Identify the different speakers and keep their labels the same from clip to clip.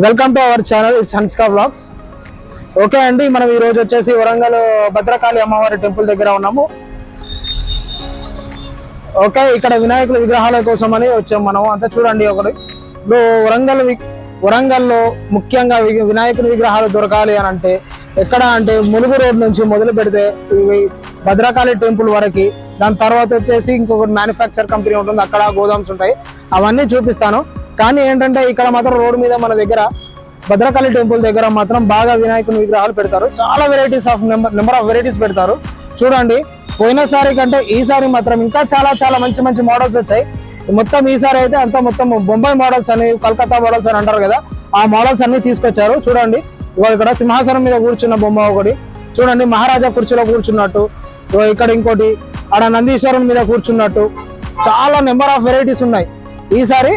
Speaker 1: Welcome to our channel it's Hanska vlogs. Okay అండి, మనం ఈ రోజు వచ్చేసి వరంగల్ భద్రకాళి అమ్మవారి టెంపుల్ దగ్గర ఉన్నాము. ఓకే, ఇక్కడ వినాయకుల విగ్రహాల కోసం అని వచ్చాము మనం అంతా. చూడండి, ఒకటి ఇప్పుడు వరంగల్లో ముఖ్యంగా వినాయకుని విగ్రహాలు దొరకాలి అని అంటే ఎక్కడ అంటే ములుగు రోడ్ నుంచి మొదలు పెడితే భద్రకాళి టెంపుల్ వరకు, దాని తర్వాత వచ్చేసి ఇంకొక మ్యానుఫ్యాక్చర్ కంపెనీ ఉంటుంది, అక్కడ గోదామ్స్ ఉంటాయి, అవన్నీ చూపిస్తాను. కానీ ఏంటంటే ఇక్కడ మాత్రం రోడ్ మీద మన దగ్గర భద్రకాళి టెంపుల్ దగ్గర మాత్రం బాగా వినాయకుని విగ్రహాలు పెడతారు. చాలా varieties of number of varieties పెడతారు. చూడండి, పోయినసారి కంటే ఈసారి మాత్రం ఇంకా చాలా చాలా మంచి మంచి మోడల్స్ వచ్చాయి. మొత్తం ఈసారి అయితే అంతా మొత్తం బొంబాయి మోడల్స్ అని, కలకత్తా మోడల్స్ అని అంటారు కదా, ఆ మోడల్స్ అన్ని తీసుకొచ్చారు. చూడండి, ఇక్కడ సింహాసనం మీద కూర్చున్న బొమ్మ ఒకటి చూడండి, మహారాజా కుర్చీలో కూర్చున్నట్టు. ఇక్కడ ఇంకోటి ఆడ నందీశ్వరం మీద కూర్చున్నట్టు. చాలా నెంబర్ ఆఫ్ వెరైటీస్ ఉన్నాయి. ఈసారి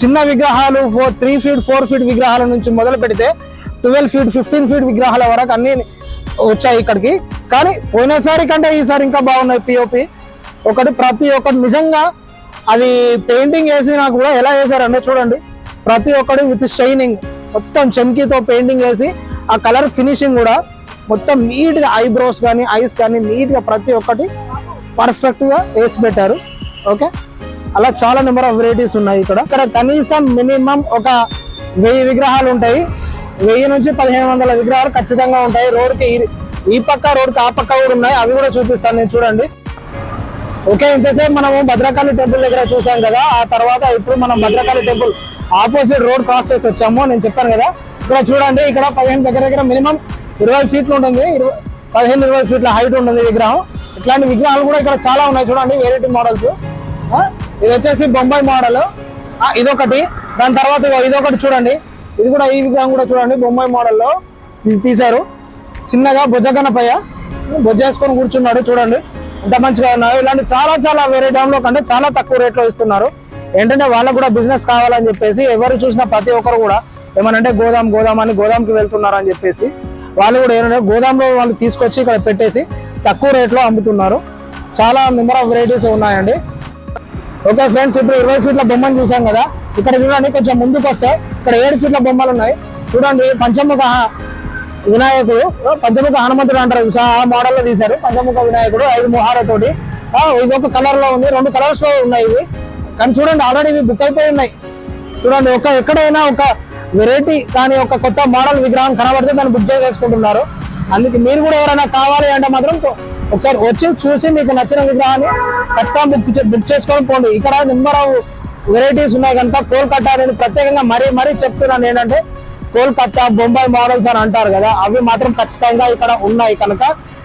Speaker 1: చిన్న విగ్రహాలు 3 ఫీట్ 4 ఫీట్ విగ్రహాల నుంచి మొదలు పెడితే 12 ఫీట్ 15 ఫీట్ విగ్రహాల వరకు అన్ని వచ్చాయి ఇక్కడికి. కానీ పోయినసారి కంటే ఈసారి ఇంకా బాగున్నాయి. పిఓపి ప్రతి ఒక్కటి నిజంగా అది పెయింటింగ్ వేసినా కూడా ఎలా వేసారంటే చూడండి, ప్రతి ఒక్కటి విత్ షైనింగ్, మొత్తం చెమ్కీతో పెయింటింగ్ వేసి ఆ కలర్ ఫినిషింగ్ కూడా మొత్తం నీట్ గా, ఐబ్రోస్ కానీ ఐస్ కానీ నీట్ గా ప్రతి ఒక్కటి పర్ఫెక్ట్ గా వేసి పెట్టారు. ఓకే, అలా చాలా నెంబర్ ఆఫ్ వెరైటీస్ ఉన్నాయి ఇక్కడ కనీసం మినిమం ఒక 1000 విగ్రహాలు ఉంటాయి. 1000 నుంచి 1500 విగ్రహాలు ఖచ్చితంగా ఉంటాయి. రోడ్కి ఈ పక్క, రోడ్కి ఆ పక్క కూడా ఉన్నాయి, అవి కూడా చూపిస్తాను నేను. చూడండి, ఓకే, ఇంతసేపు మనము భద్రకాళి టెంపుల్ దగ్గర చూసాం కదా, ఆ తర్వాత ఇప్పుడు మనం Bhadrakali temple opposite road cross చేసి వచ్చాము. నేను చెప్పాను కదా, ఇక్కడ చూడండి, ఇక్కడ 15 దగ్గర మినిమం 20 ఫీట్లు ఉంటుంది, 15-20 ఫీట్ల హైట్ ఉంటుంది విగ్రహం. ఇట్లాంటి విగ్రహాలు కూడా ఇక్కడ చాలా ఉన్నాయి. చూడండి, వెరైటీ మోడల్స్. ఇది వచ్చేసి బొంబాయి మోడల్, ఇదొకటి. దాని తర్వాత ఇదొకటి చూడండి, ఇది కూడా, ఈ విగ్రహం కూడా చూడండి బొంబాయి మోడల్లో తీశారు. చిన్నగా బొజ్జగనపయ్య బొజ్జేసుకొని కూర్చున్నాడు. చూడండి ఎంత మంచిగా ఉన్నాయి. ఇలాంటి చాలా చాలా వెరైటీలో కంటే చాలా తక్కువ రేట్లో ఇస్తున్నారు. ఏంటంటే వాళ్ళకు కూడా బిజినెస్ కావాలని చెప్పేసి ఎవరు చూసినా ప్రతి ఒక్కరు కూడా ఏమనంటే గోదాంకి వెళ్తున్నారు అని చెప్పేసి వాళ్ళు కూడా ఏంటంటే గోదాంలో వాళ్ళు తీసుకొచ్చి ఇక్కడ పెట్టేసి తక్కువ రేట్లో అమ్ముతున్నారు. చాలా నెంబర్ ఆఫ్ వెరైటీస్ ఉన్నాయండి. ఓకే ఫ్రెండ్స్, ఇప్పుడు 20 ఫీట్ల బొమ్మను చూసాం కదా. ఇక్కడ చూడండి, కొంచెం ముందుకు వస్తే ఇక్కడ 7 ఫీట్ల బొమ్మలు ఉన్నాయి. చూడండి, పంచముఖ వినాయకుడు, పంచముఖ హనుమంతుడు అంటారు, ఆ మోడల్లో తీశారు. పంచముఖ వినాయకుడు 5 ముహారతోటి. ఇది ఒక కలర్ లో ఉంది, 2 కలర్స్ లో ఉన్నాయి ఇవి. కానీ చూడండి, ఆల్రెడీ ఇవి బుక్ అయిపోయి ఉన్నాయి. చూడండి, ఎక్కడైనా ఒక వెరైటీ కానీ ఒక కొత్త మోడల్ విగ్రహం కనబడితే దాన్ని బుక్ చేసుకుంటున్నారు. అందుకే మీరు కూడా ఎవరైనా కావాలి అంటే మాత్రం ఒకసారి వచ్చి చూసి మీకు నచ్చిన విగ్రహాన్ని ఖచ్చితంగా బుక్ చేసుకొని పోండి. ఇక్కడ నెంబర్ ఆఫ్ వెరైటీస్ ఉన్నాయి కనుక కోల్కతా నేను ప్రత్యేకంగా మరీ చెప్తున్నాను. ఏంటంటే కోల్కతా బొంబాయి మోడల్స్ అని అంటారు కదా, అవి మాత్రం ఖచ్చితంగా ఇక్కడ ఉన్నాయి కనుక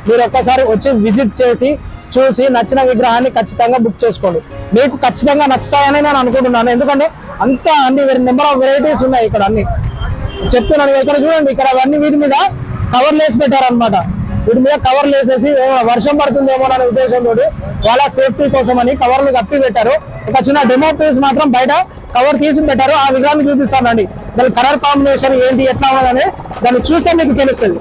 Speaker 1: మీరు ఒక్కసారి వచ్చి విజిట్ చేసి చూసి నచ్చిన విగ్రహాన్ని ఖచ్చితంగా బుక్ చేసుకోండి. మీకు ఖచ్చితంగా నచ్చుతాయని నేను అనుకుంటున్నాను. ఎందుకంటే అన్ని నెంబర్ ఆఫ్ వెరైటీస్ ఉన్నాయి ఇక్కడ. అన్ని చెప్తున్నాను. ఇక్కడ చూడండి, ఇక్కడ అవన్నీ వీటి మీద కవర్లు వేసి పెట్టారనమాట. వీటి మీద కవర్లు వేసేసి వర్షం పడుతుందేమో అనే ఉద్దేశంతో వాళ్ళ సేఫ్టీ కోసం అని కవర్లు కప్పి పెట్టారు. ఒక చిన్న డెమో పీస్ మాత్రం బయట కవర్ తీసి పెట్టారు. ఆ విగ్రహాన్ని చూపిస్తానండి. దాని కలర్ కాంబినేషన్ ఏంటి, ఎట్లా ఉన్నదని దాన్ని చూస్తే మీకు తెలుస్తుంది.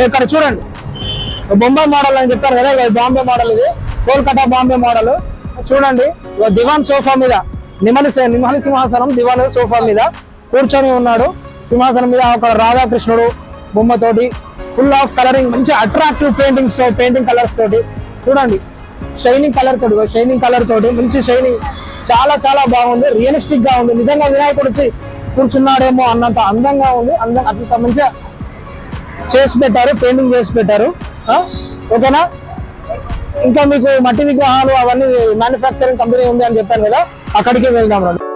Speaker 1: ఇక్కడ చూడండి, బొంబాయి మోడల్ అని చెప్పారు కదా, బాంబే మోడల్, ఇది కోల్కతా బాంబే మోడల్. చూడండి, దివాన్ సోఫా మీద నిమలి సింహాసనం దివాన్ సోఫా మీద కూర్చొని ఉన్నాడు. సింహాసనం మీద ఒక రాధాకృష్ణుడు బొమ్మతోటి ఫుల్ ఆఫ్ కలరింగ్, మంచి అట్రాక్టివ్ పెయింటింగ్ కలర్స్ తోటి. చూడండి, షైనింగ్ కలర్ తోటి మంచి షైనింగ్, చాలా చాలా బాగుంది. రియలిస్టిక్ గా ఉంది. నిజంగా వినాయకుడు వచ్చి కూర్చున్నాడేమో అన్నంత అందంగా ఉంది. అంత మంచిగా చేసి పెట్టారు, పెయింటింగ్ చేసి పెట్టారు. ఓకేనా, ఇంకా మీకు మట్టి విగ్రహాలు అవన్నీ మ్యానుఫ్యాక్చరింగ్ కంపెనీ ఉంది అని చెప్పాను కదా, అక్కడికి వెళ్దాం రండి.